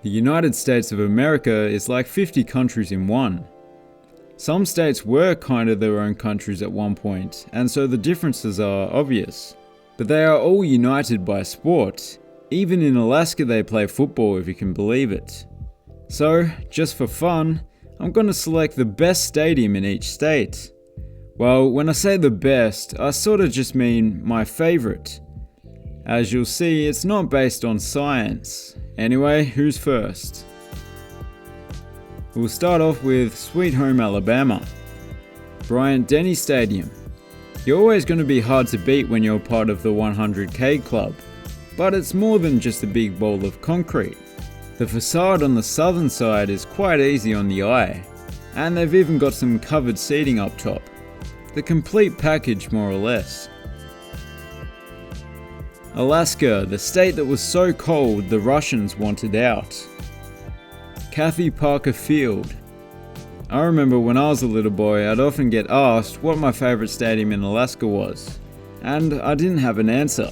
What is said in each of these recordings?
The United States of America is like 50 countries in one. Some states were kind of their own countries at one point, and so the differences are obvious. But they are all united by sport. Even in Alaska they play football, if you can believe it. So, just for fun, I'm going to select the best stadium in each state. Well, when I say the best, I sort of just mean my favourite. As you'll see, it's not based on science. Anyway, who's first? We'll start off with Sweet Home Alabama. Bryant-Denny Stadium. You're always going to be hard to beat when you're part of the 100K club, but it's more than just a big bowl of concrete. The facade on the southern side is quite easy on the eye, and they've even got some covered seating up top. The complete package, more or less. Alaska, the state that was so cold the Russians wanted out. Kathy Parker Field. I remember when I was a little boy, I'd often get asked what my favourite stadium in Alaska was, and I didn't have an answer.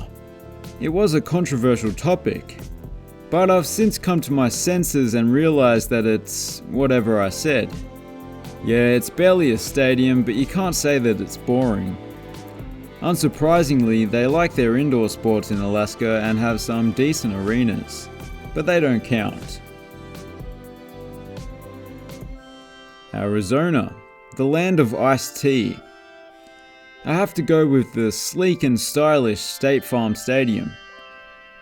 It was a controversial topic, but I've since come to my senses and realised that it's whatever I said. Yeah, it's barely a stadium, but you can't say that it's boring. Unsurprisingly, they like their indoor sports in Alaska and have some decent arenas, but they don't count. Arizona, the land of iced tea. I have to go with the sleek and stylish State Farm Stadium.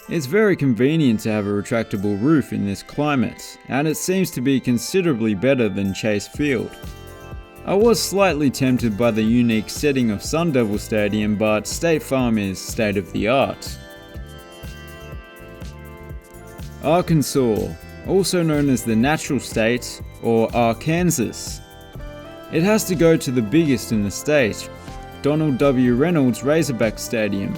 It's very convenient to have a retractable roof in this climate, and it seems to be considerably better than Chase Field. I was slightly tempted by the unique setting of Sun Devil Stadium, but State Farm is state of the art. Arkansas, also known as the Natural State, or Arkansas. It has to go to the biggest in the state, Donald W. Reynolds Razorback Stadium,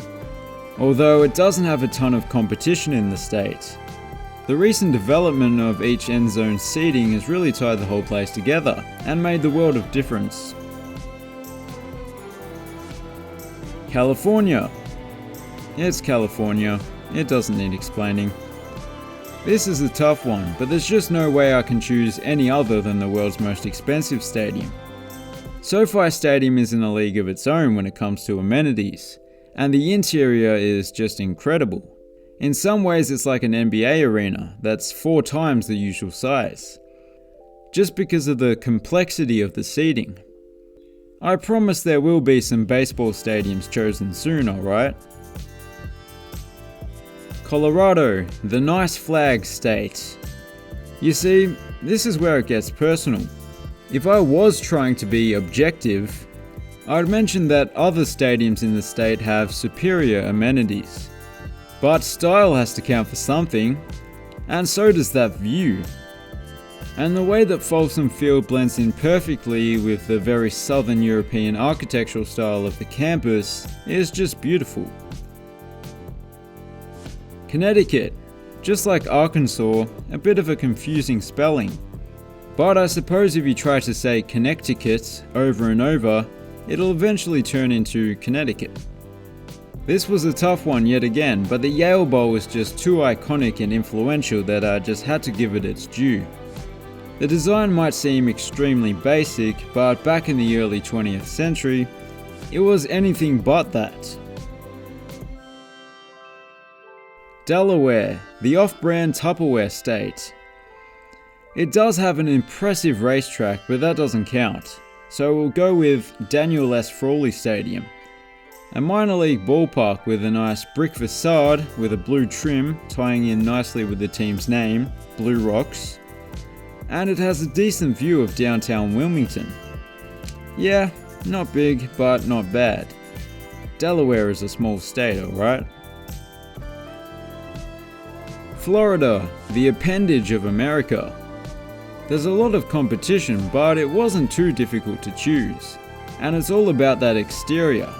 although it doesn't have a ton of competition in the state. The recent development of each end zone seating has really tied the whole place together and made the world of difference. California. It's California. It doesn't need explaining. This is a tough one, but there's just no way I can choose any other than the world's most expensive stadium. SoFi Stadium is in a league of its own when it comes to amenities, and the interior is just incredible. In some ways it's like an NBA arena that's 4 times the usual size, just because of the complexity of the seating. I promise there will be some baseball stadiums chosen soon, alright? Colorado, the nice flag state. You see, this is where it gets personal. If I was trying to be objective, I'd mention that other stadiums in the state have superior amenities. But style has to count for something, and so does that view. And the way that Folsom Field blends in perfectly with the very southern European architectural style of the campus is just beautiful. Connecticut, just like Arkansas, a bit of a confusing spelling. But I suppose if you try to say Connecticut over and over, it'll eventually turn into Connecticut. This was a tough one yet again, but the Yale Bowl was just too iconic and influential that I just had to give it its due. The design might seem extremely basic, but back in the early 20th century, it was anything but that. Delaware, the off-brand Tupperware state. It does have an impressive racetrack, but that doesn't count, so we'll go with Daniel S. Frawley Stadium. A minor league ballpark with a nice brick facade with a blue trim tying in nicely with the team's name, Blue Rocks. And it has a decent view of downtown Wilmington. Yeah, not big, but not bad. Delaware is a small state, alright? Florida, the appendage of America. There's a lot of competition, but it wasn't too difficult to choose. And it's all about that exterior.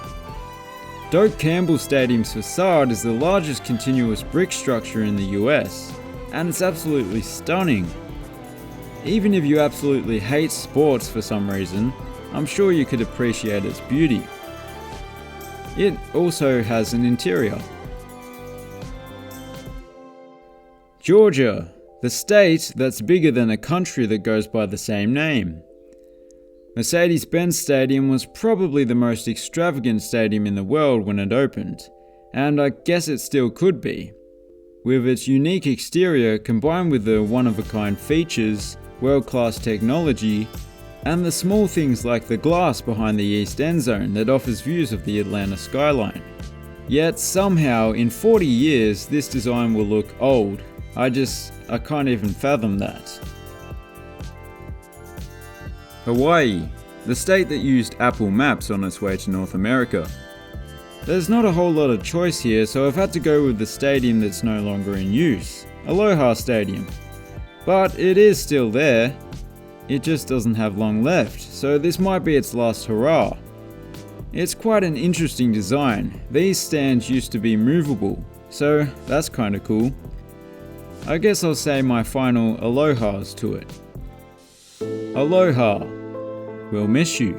Doak Campbell Stadium's facade is the largest continuous brick structure in the US, and it's absolutely stunning. Even if you absolutely hate sports for some reason, I'm sure you could appreciate its beauty. It also has an interior. Georgia, the state that's bigger than a country that goes by the same name. Mercedes-Benz Stadium was probably the most extravagant stadium in the world when it opened, and I guess it still could be. With its unique exterior combined with the one-of-a-kind features, world-class technology, and the small things like the glass behind the east end zone that offers views of the Atlanta skyline. Yet somehow in 40 years this design will look old. I can't even fathom that. Hawaii, the state that used Apple Maps on its way to North America. There's not a whole lot of choice here, so I've had to go with the stadium that's no longer in use, Aloha Stadium. But it is still there. It just doesn't have long left, so this might be its last hurrah. It's quite an interesting design. These stands used to be movable, so that's kinda cool. I guess I'll say my final alohas to it. Aloha, we'll miss you.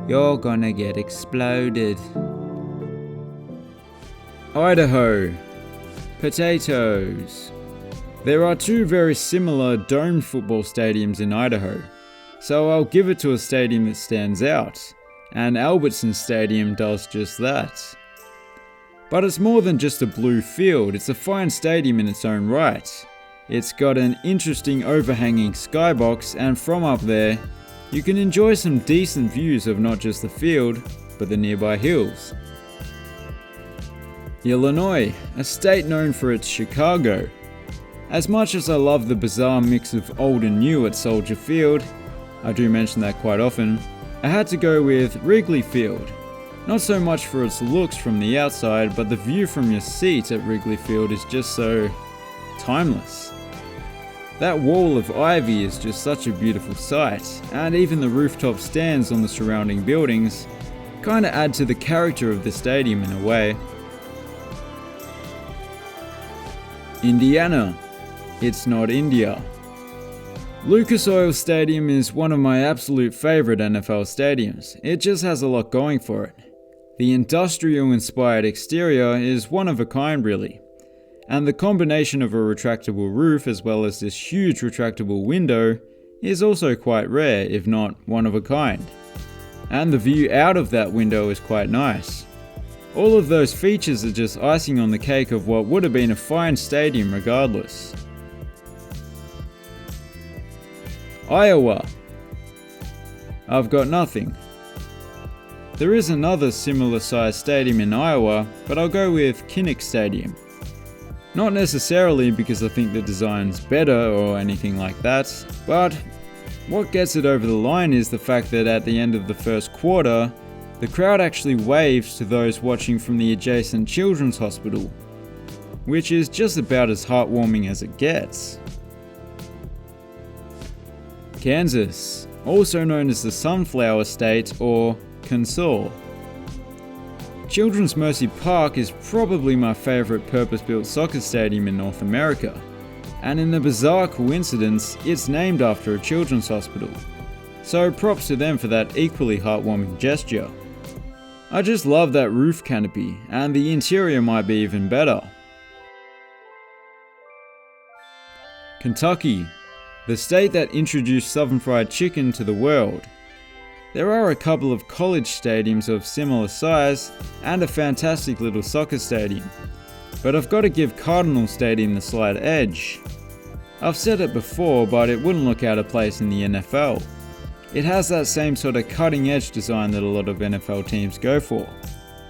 You're gonna get exploded. Idaho, potatoes. There are two very similar domed football stadiums in Idaho, so I'll give it to a stadium that stands out, and Albertson Stadium does just that. But it's more than just a blue field, it's a fine stadium in its own right. It's got an interesting overhanging skybox, and from up there, you can enjoy some decent views of not just the field, but the nearby hills. Illinois, a state known for its Chicago. As much as I love the bizarre mix of old and new at Soldier Field, I do mention that quite often, I had to go with Wrigley Field. Not so much for its looks from the outside, but the view from your seat at Wrigley Field is just so timeless. That wall of ivy is just such a beautiful sight, and even the rooftop stands on the surrounding buildings kinda add to the character of the stadium in a way. Indiana. It's not India. Lucas Oil Stadium is one of my absolute favourite NFL stadiums. It just has a lot going for it. The industrial-inspired exterior is one of a kind really. And the combination of a retractable roof as well as this huge retractable window is also quite rare, if not one of a kind. And the view out of that window is quite nice. All of those features are just icing on the cake of what would have been a fine stadium regardless. Iowa. I've got nothing. There is another similar sized stadium in Iowa, but I'll go with Kinnick Stadium. Not necessarily because I think the design's better or anything like that, but what gets it over the line is the fact that at the end of the first quarter, the crowd actually waves to those watching from the adjacent children's hospital, which is just about as heartwarming as it gets. Kansas, also known as the Sunflower State or Kansas. Children's Mercy Park is probably my favourite purpose-built soccer stadium in North America, and in a bizarre coincidence, it's named after a children's hospital. So props to them for that equally heartwarming gesture. I just love that roof canopy, and the interior might be even better. Kentucky, the state that introduced Southern Fried Chicken to the world. There are a couple of college stadiums of similar size and a fantastic little soccer stadium, but I've got to give Cardinal Stadium the slight edge. I've said it before, but it wouldn't look out of place in the NFL. It has that same sort of cutting edge design that a lot of NFL teams go for,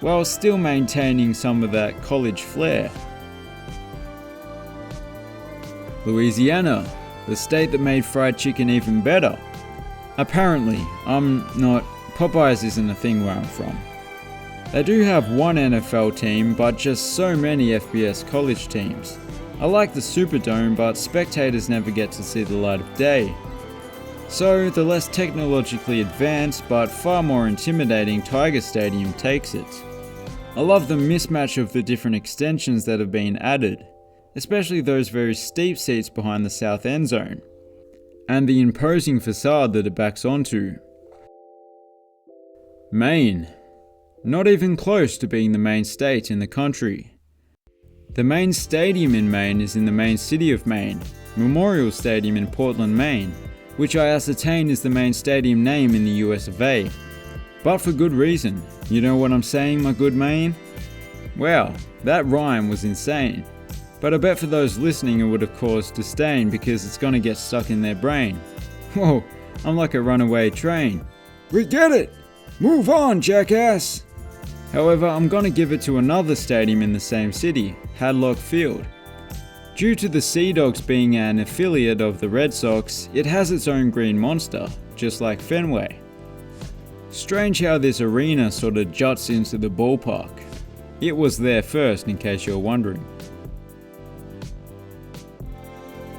while still maintaining some of that college flair. Louisiana, the state that made fried chicken even better. Apparently, Popeyes isn't a thing where I'm from. They do have one NFL team, but just so many FBS college teams. I like the Superdome, but spectators never get to see the light of day. So, the less technologically advanced, but far more intimidating Tiger Stadium takes it. I love the mismatch of the different extensions that have been added, especially those very steep seats behind the south end zone, and the imposing facade that it backs onto. Maine. Not even close to being the main state in the country. The main stadium in Maine is in the main city of Maine, Memorial Stadium in Portland, Maine, which I ascertain is the main stadium name in the US of A. But for good reason. You know what I'm saying, my good Maine? Wow, that rhyme was insane. But I bet for those listening it would have caused disdain because it's gonna get stuck in their brain. Whoa, I'm like a runaway train. We get it! Move on, jackass! However, I'm gonna give it to another stadium in the same city, Hadlock Field. Due to the Sea Dogs being an affiliate of the Red Sox, it has its own green monster, just like Fenway. Strange how this arena sort of juts into the ballpark. It was there first, in case you're wondering.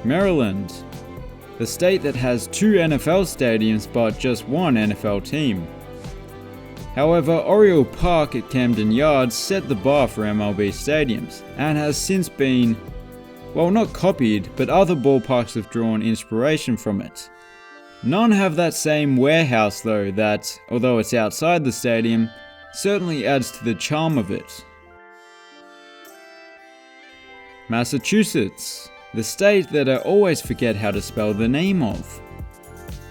Maryland, the state that has 2 NFL stadiums but just one NFL team. However, Oriole Park at Camden Yards set the bar for MLB stadiums and has since been, well, not copied, but other ballparks have drawn inspiration from it. None have that same warehouse though that, although it's outside the stadium, certainly adds to the charm of it. Massachusetts, the state that I always forget how to spell the name of.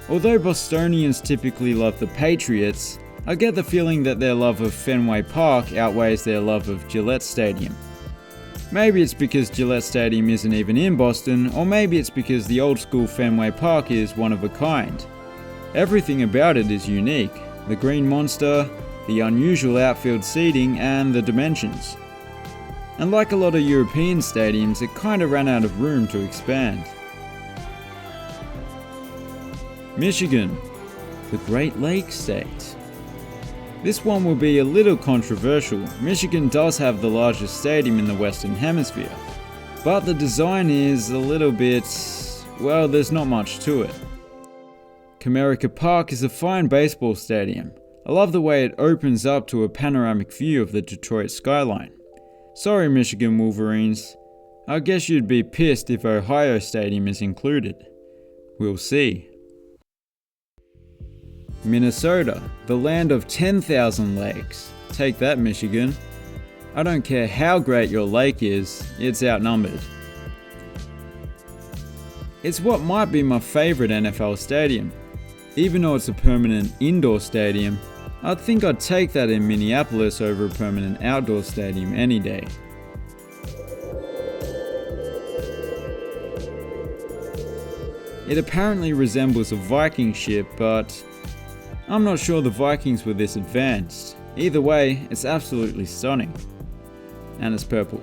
Although Bostonians typically love the Patriots, I get the feeling that their love of Fenway Park outweighs their love of Gillette Stadium. Maybe it's because Gillette Stadium isn't even in Boston, or maybe it's because the old school Fenway Park is one of a kind. Everything about it is unique. The green monster, the unusual outfield seating, and the dimensions. And like a lot of European stadiums, it kinda ran out of room to expand. Michigan, the Great Lakes state. This one will be a little controversial. Michigan does have the largest stadium in the Western Hemisphere, but the design is a little bit, well, there's not much to it. Comerica Park is a fine baseball stadium. I love the way it opens up to a panoramic view of the Detroit skyline. Sorry, Michigan Wolverines. I guess you'd be pissed if Ohio Stadium is included. We'll see. Minnesota, the land of 10,000 lakes. Take that, Michigan. I don't care how great your lake is, it's outnumbered. It's what might be my favourite NFL stadium. Even though it's a permanent indoor stadium, I think I'd take that in Minneapolis over a permanent outdoor stadium any day. It apparently resembles a Viking ship, but I'm not sure the Vikings were this advanced. Either way, it's absolutely stunning. And it's purple.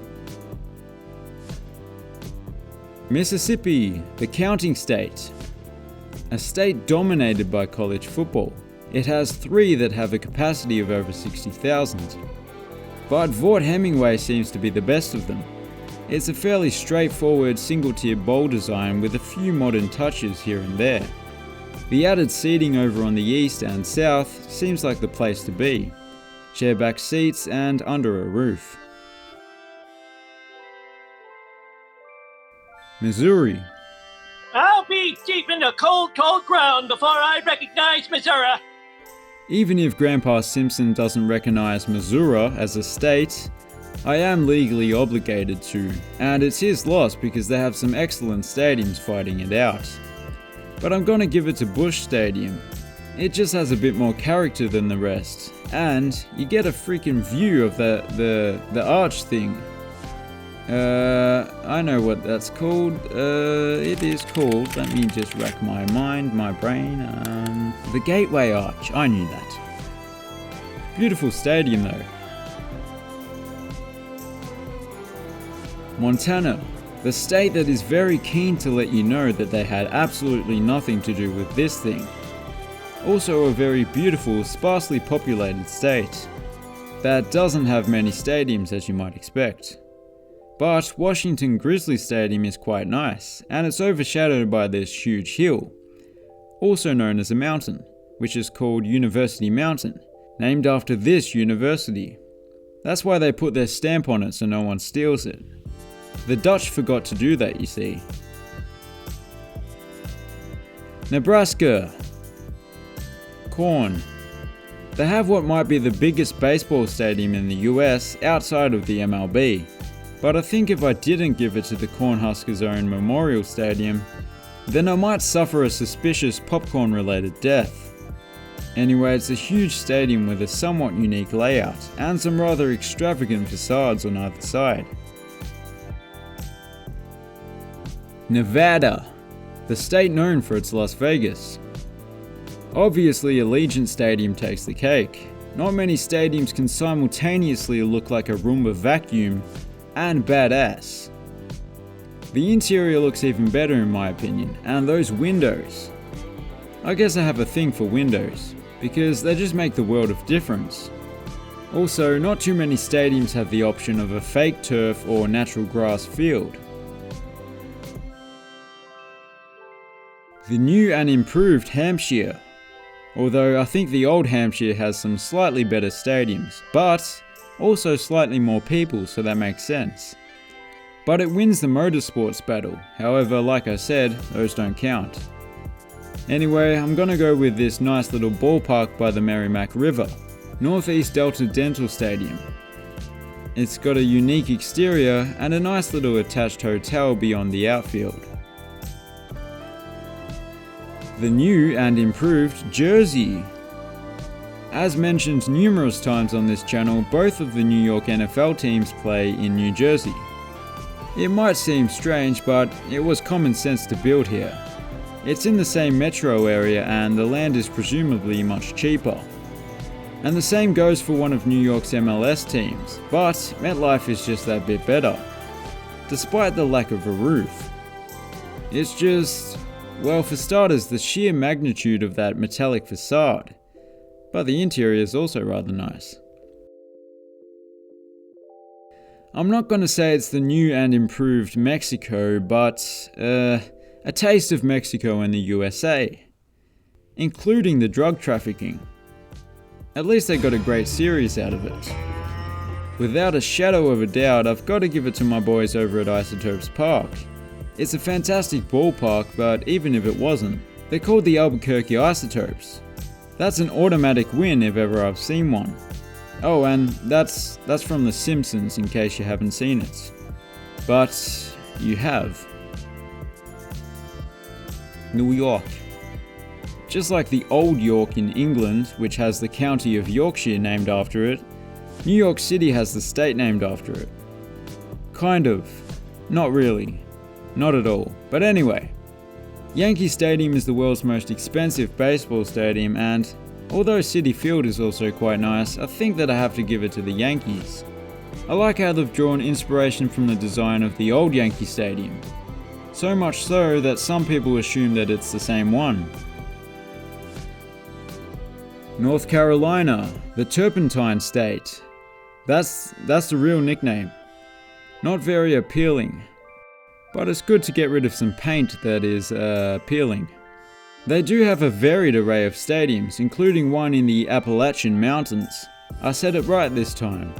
Mississippi, the counting state. A state dominated by college football. It has 3 that have a capacity of over 60,000. But Vaught Hemingway seems to be the best of them. It's a fairly straightforward single-tier bowl design with a few modern touches here and there. The added seating over on the east and south seems like the place to be. Chairback seats and under a roof. Missouri. I'll be deep in the cold, cold ground before I recognize Missouri. Even if Grandpa Simpson doesn't recognize Missouri as a state, I am legally obligated to, and it's his loss because they have some excellent stadiums fighting it out. But I'm gonna give it to Busch Stadium. It just has a bit more character than the rest, and you get a freaking view of the arch thing. I know what that's called. It is called, let me just rack my mind, my brain, the Gateway Arch. I knew that. Beautiful stadium though. Montana, the state that is very keen to let you know that they had absolutely nothing to do with this thing. Also a very beautiful, sparsely populated state that doesn't have many stadiums as you might expect. But Washington Grizzly Stadium is quite nice, and it's overshadowed by this huge hill, also known as a mountain, which is called University Mountain, named after this university. That's why they put their stamp on it so no one steals it. The Dutch forgot to do that, you see. Nebraska. Corn. They have what might be the biggest baseball stadium in the US outside of the MLB, but I think if I didn't give it to the Cornhuskers' own Memorial Stadium, then I might suffer a suspicious popcorn-related death. Anyway, it's a huge stadium with a somewhat unique layout, and some rather extravagant facades on either side. Nevada, the state known for its Las Vegas. Obviously, Allegiant Stadium takes the cake. Not many stadiums can simultaneously look like a Roomba vacuum and badass. The interior looks even better in my opinion, and those windows. I guess I have a thing for windows, because they just make the world of difference. Also, not too many stadiums have the option of a fake turf or natural grass field. The new and improved Hampshire. Although I think the old Hampshire has some slightly better stadiums, but also slightly more people, so that makes sense. But it wins the motorsports battle, however, like I said, those don't count. Anyway, I'm gonna go with this nice little ballpark by the Merrimack River, Northeast Delta Dental Stadium. It's got a unique exterior and a nice little attached hotel beyond the outfield. The new and improved Jersey. As mentioned numerous times on this channel, both of the New York NFL teams play in New Jersey. It might seem strange, but it was common sense to build here. It's in the same metro area and the land is presumably much cheaper. And the same goes for one of New York's MLS teams, but MetLife is just that bit better, despite the lack of a roof. It's just, well, for starters, the sheer magnitude of that metallic facade, but the interior is also rather nice. I'm not going to say it's the new and improved Mexico, but a taste of Mexico and the USA, including the drug trafficking. At least they got a great series out of it. Without a shadow of a doubt, I've got to give it to my boys over at Isotopes Park. It's a fantastic ballpark, but even if it wasn't, they're called the Albuquerque Isotopes. That's an automatic win if ever I've seen one. Oh, and that's from The Simpsons in case you haven't seen it. But you have. New York. Just like the Old York in England, which has the county of Yorkshire named after it, New York City has the state named after it. Kind of. Not really. Not at all. But anyway, Yankee Stadium is the world's most expensive baseball stadium, and although Citi Field is also quite nice, I think that I have to give it to the Yankees. I like how they've drawn inspiration from the design of the old Yankee Stadium. So much so that some people assume that it's the same one. North Carolina, the Turpentine State. That's the real nickname. Not very appealing, but it's good to get rid of some paint that is appealing. They do have a varied array of stadiums, including one in the Appalachian Mountains. I said it right this time.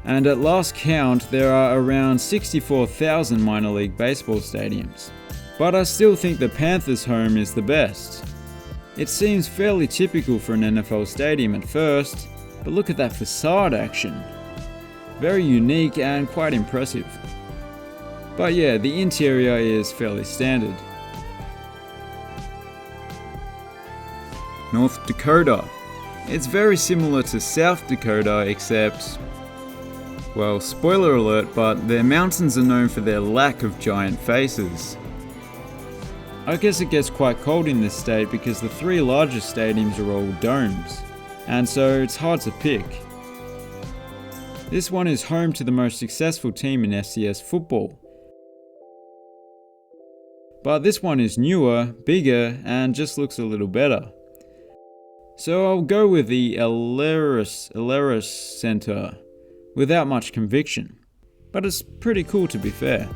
And at last count, there are around 64,000 minor league baseball stadiums. But I still think the Panthers' home is the best. It seems fairly typical for an NFL stadium at first, but look at that facade action. Very unique and quite impressive. But yeah, the interior is fairly standard. North Dakota. It's very similar to South Dakota, except, well, spoiler alert, but their mountains are known for their lack of giant faces. I guess it gets quite cold in this state because the three largest stadiums are all domes, and so it's hard to pick. This one is home to the most successful team in FCS football. But this one is newer, bigger, and just looks a little better. So I'll go with the Alerus Center, without much conviction. But it's pretty cool to be fair.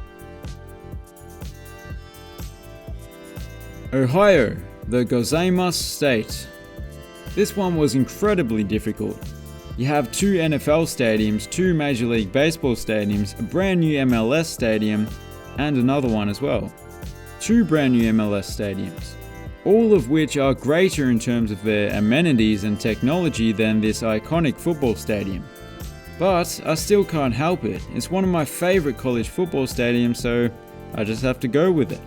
Ohio, the Gozaimasu State. This one was incredibly difficult. You have 2 NFL stadiums, 2 Major League Baseball stadiums, a brand new MLS stadium, and another one as well. 2 brand new MLS stadiums, all of which are greater in terms of their amenities and technology than this iconic football stadium. But I still can't help it. It's one of my favorite college football stadiums, so I just have to go with it.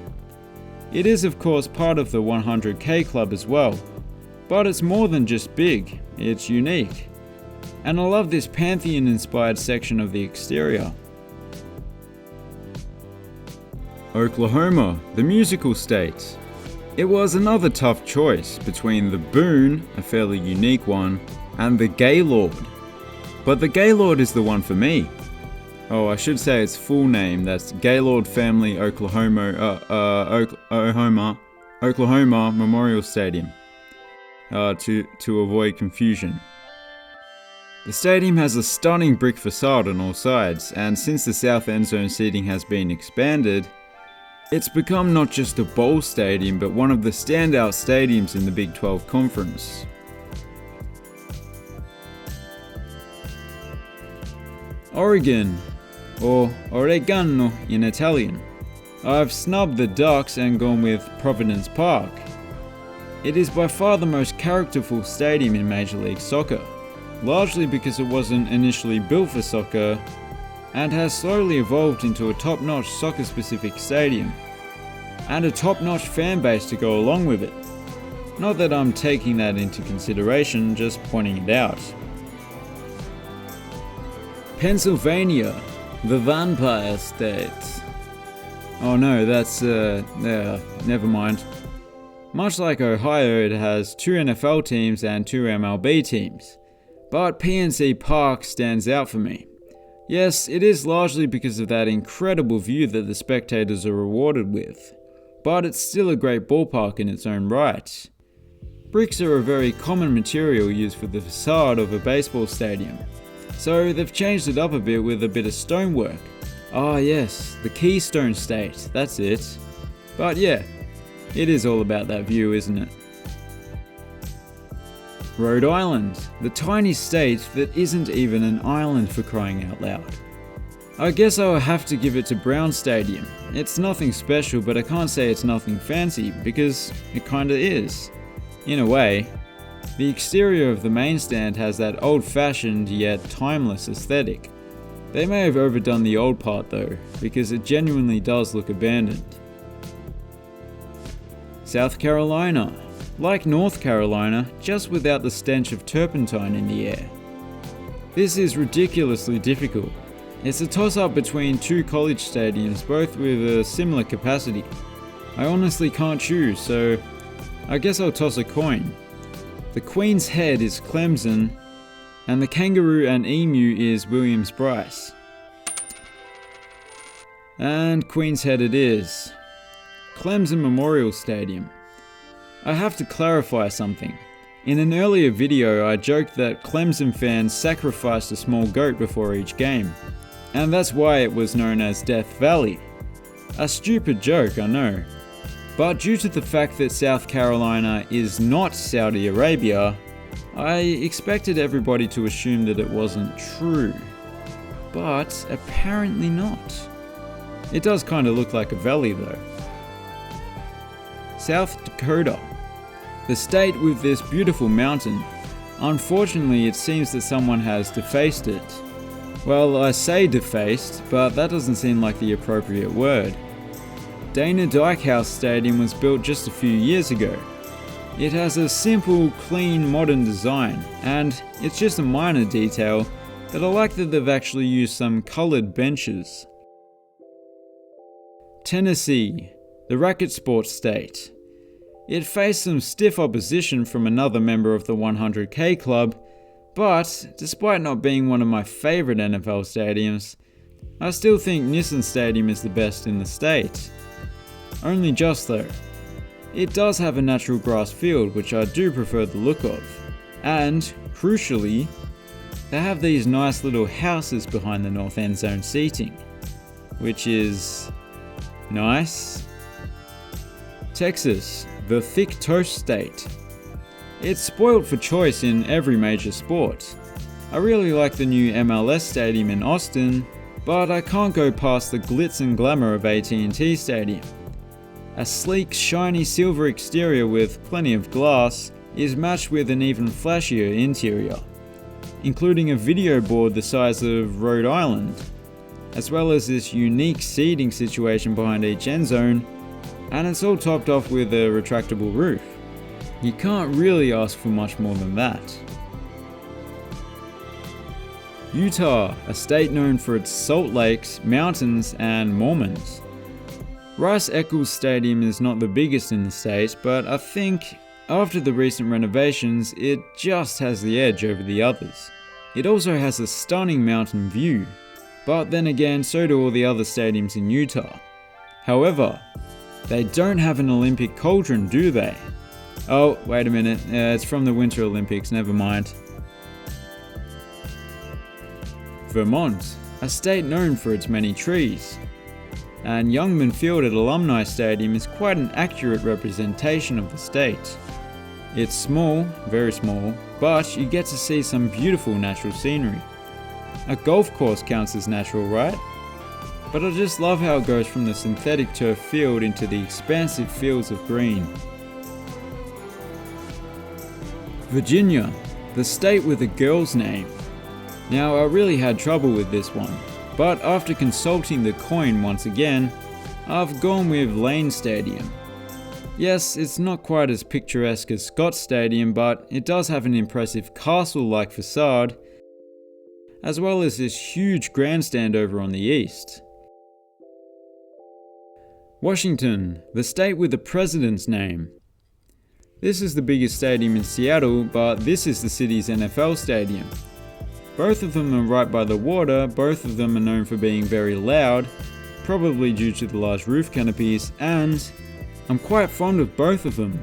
It is of course part of the 100K club as well, but it's more than just big, it's unique. And I love this Pantheon-inspired section of the exterior. Oklahoma, the musical state. It was another tough choice between the Boone, a fairly unique one, and the Gaylord. But the Gaylord is the one for me. Oh, I should say its full name. That's Gaylord Family Oklahoma Memorial Stadium. To avoid confusion. The stadium has a stunning brick facade on all sides, and since the south end zone seating has been expanded, it's become not just a bowl stadium, but one of the standout stadiums in the Big 12 Conference. Oregon, or Oregano in Italian. I've snubbed the Ducks and gone with Providence Park. It is by far the most characterful stadium in Major League Soccer, largely because it wasn't initially built for soccer and has slowly evolved into a top-notch soccer-specific stadium, and a top-notch fan base to go along with it. Not that I'm taking that into consideration, just pointing it out. Pennsylvania, the Vampire State. Oh no, that's never mind. Much like Ohio, it has 2 NFL teams and 2 MLB teams. But PNC Park stands out for me. Yes, it is largely because of that incredible view that the spectators are rewarded with. But it's still a great ballpark in its own right. Bricks are a very common material used for the facade of a baseball stadium. So they've changed it up a bit with a bit of stonework. Ah yes, the Keystone State, that's it. But yeah, it is all about that view, isn't it? Rhode Island, the tiny state that isn't even an island for crying out loud. I guess I'll have to give it to Brown Stadium. It's nothing special, but I can't say it's nothing fancy, because it kinda is. In a way. The exterior of the main stand has that old-fashioned yet timeless aesthetic. They may have overdone the old part though, because it genuinely does look abandoned. South Carolina. Like North Carolina, just without the stench of turpentine in the air. This is ridiculously difficult. It's a toss-up between 2 college stadiums, both with a similar capacity. I honestly can't choose, so I guess I'll toss a coin. The Queen's Head is Clemson, and the Kangaroo and Emu is Williams-Brice. And Queen's Head it is. Clemson Memorial Stadium. I have to clarify something. In an earlier video, I joked that Clemson fans sacrificed a small goat before each game, and that's why it was known as Death Valley. A stupid joke, I know. But due to the fact that South Carolina is not Saudi Arabia, I expected everybody to assume that it wasn't true. But apparently not. It does kind of look like a valley though. South Dakota. The state with this beautiful mountain. Unfortunately, it seems that someone has defaced it. Well, I say defaced, but that doesn't seem like the appropriate word. Dana Dykhouse Stadium was built just a few years ago. It has a simple, clean, modern design, and it's just a minor detail, but I like that they've actually used some coloured benches. Tennessee, the racket sports state. It faced some stiff opposition from another member of the 100K club, but despite not being one of my favourite NFL stadiums, I still think Nissan Stadium is the best in the state. Only just though. It does have a natural grass field, which I do prefer the look of. And, crucially, they have these nice little houses behind the north end zone seating, which is nice. Texas, the thick toast state. It's spoiled for choice in every major sport. I really like the new MLS stadium in Austin, but I can't go past the glitz and glamour of AT&T Stadium. A sleek, shiny silver exterior with plenty of glass is matched with an even flashier interior. including a video board the size of Rhode Island, as well as this unique seating situation behind each end zone, and it's all topped off with a retractable roof. You can't really ask for much more than that. Utah, a state known for its salt lakes, mountains, and Mormons. Rice-Eccles Stadium is not the biggest in the state, but I think after the recent renovations, it just has the edge over the others. It also has a stunning mountain view, but then again, so do all the other stadiums in Utah. However, they don't have an Olympic cauldron, do they? Oh, wait a minute, it's from the Winter Olympics, never mind. Vermont, a state known for its many trees. And Youngman Field at Alumni Stadium is quite an accurate representation of the state. It's small, very small, but you get to see some beautiful natural scenery. A golf course counts as natural, right? But I just love how it goes from the synthetic turf field into the expansive fields of green. Virginia, the state with a girl's name. Now, I really had trouble with this one, but after consulting the coin once again, I've gone with Lane Stadium. Yes, it's not quite as picturesque as Scott Stadium, but it does have an impressive castle-like facade, as well as this huge grandstand over on the east. Washington, the state with the president's name. This is the biggest stadium in Seattle, but this is the city's NFL stadium. Both of them are right by the water, both of them are known for being very loud, probably due to the large roof canopies, and I'm quite fond of both of them.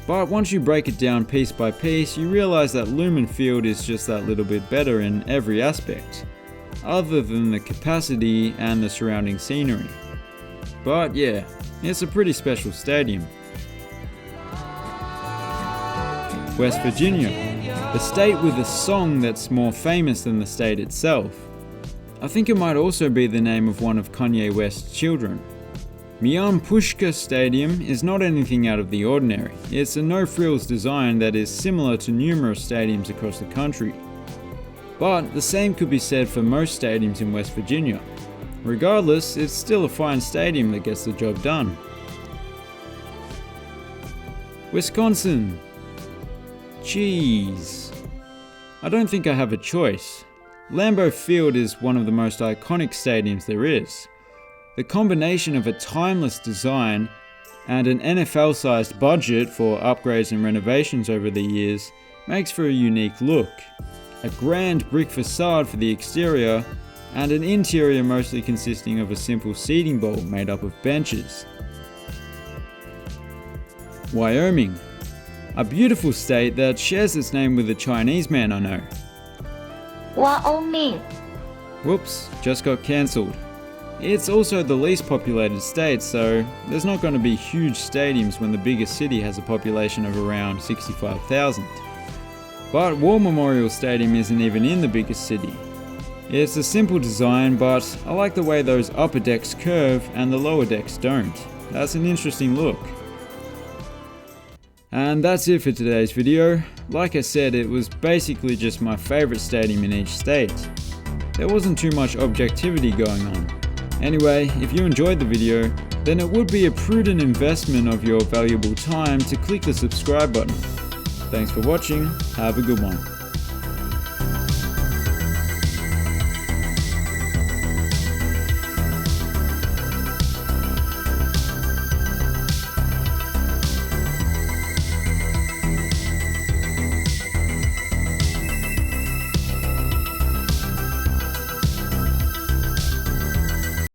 But once you break it down piece by piece, you realize that Lumen Field is just that little bit better in every aspect, other than the capacity and the surrounding scenery. But yeah, it's a pretty special stadium. West Virginia, the state with a song that's more famous than the state itself. I think it might also be the name of one of Kanye West's children. Mian-Pushka Stadium is not anything out of the ordinary. It's a no-frills design that is similar to numerous stadiums across the country. But the same could be said for most stadiums in West Virginia. Regardless, it's still a fine stadium that gets the job done. Wisconsin. Jeez. I don't think I have a choice. Lambeau Field is one of the most iconic stadiums there is. The combination of a timeless design and an NFL-sized budget for upgrades and renovations over the years makes for a unique look. A grand brick facade for the exterior and an interior mostly consisting of a simple seating bowl made up of benches. Wyoming, a beautiful state that shares its name with a Chinese man I know. Wyoming. Whoops, just got cancelled. It's also the least populated state, so there's not going to be huge stadiums when the biggest city has a population of around 65,000. But War Memorial Stadium isn't even in the biggest city. It's a simple design, but I like the way those upper decks curve and the lower decks don't. That's an interesting look. And that's it for today's video. Like I said, it was basically just my favourite stadium in each state. There wasn't too much objectivity going on. Anyway, if you enjoyed the video, then it would be a prudent investment of your valuable time to click the subscribe button. Thanks for watching, have a good one.